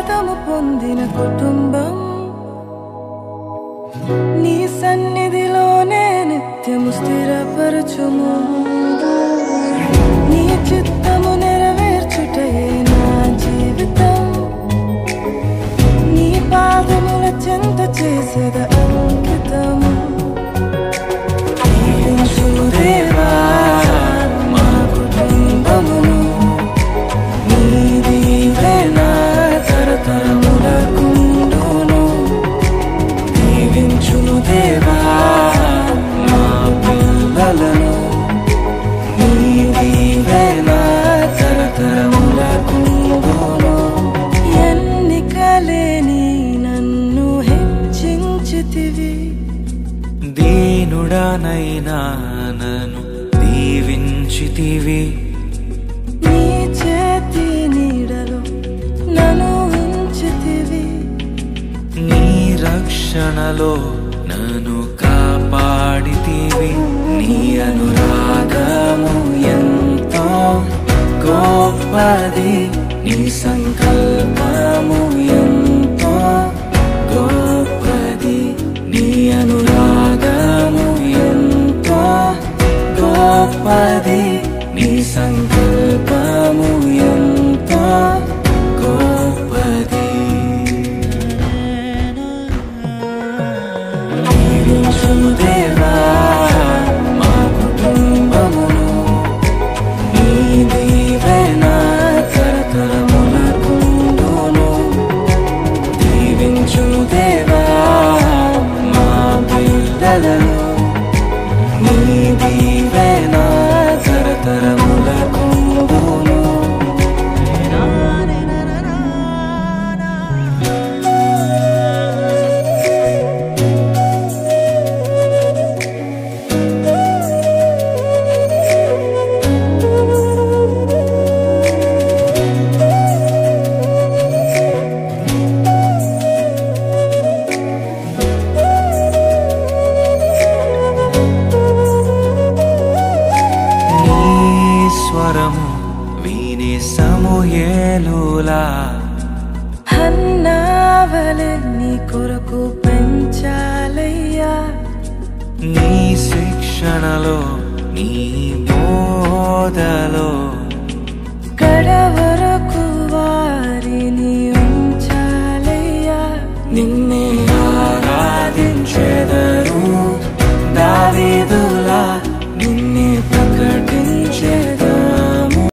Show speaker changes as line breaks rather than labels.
ఆశీర్వాదము పొందిన కుటుంబం నీ సన్నిధిలోనే నిత్యము స్థిరపరచుము నీ చిత్తము నెరవేర్చుటయే నా జీవితం నీ పాదముల చెంత చేసేద అంకితము దేవా మా కుటుంబమును నీ దీవెన తరతరములకుండును దీవించును దేవా మా పిల్లలను నీ దీవెన తరతరములకుండును ఎన్నికలేని నన్ను హెచ్చించితివి
దీనుడనైనా నన్ను దీవించితివి
నీ చేతి నీడలో నన్ను ఉంచితివి
నీ రక్షణలో నన్ను కాపాడితివి నీ అనురాగము ఎంతో గొప్పది నీ సంకల్పము ఎంతో గొప్పది నీ అనురాగము ఎంతో గొప్పది నీ సంకల్పము ఎంతో గొప్పది దీవించుము దేవా మా కుటుంబమును నీ దీవెన తరతరములకుండును దీవించుము దేవా మా పిల్లలను నీ దీవెన తరతరములకుండును స్వరము విని సమూయేలులా
హన్నావలె నీ కొరకు పెంచాలయ్యా
నీ శిక్షణలో నీ బోధలో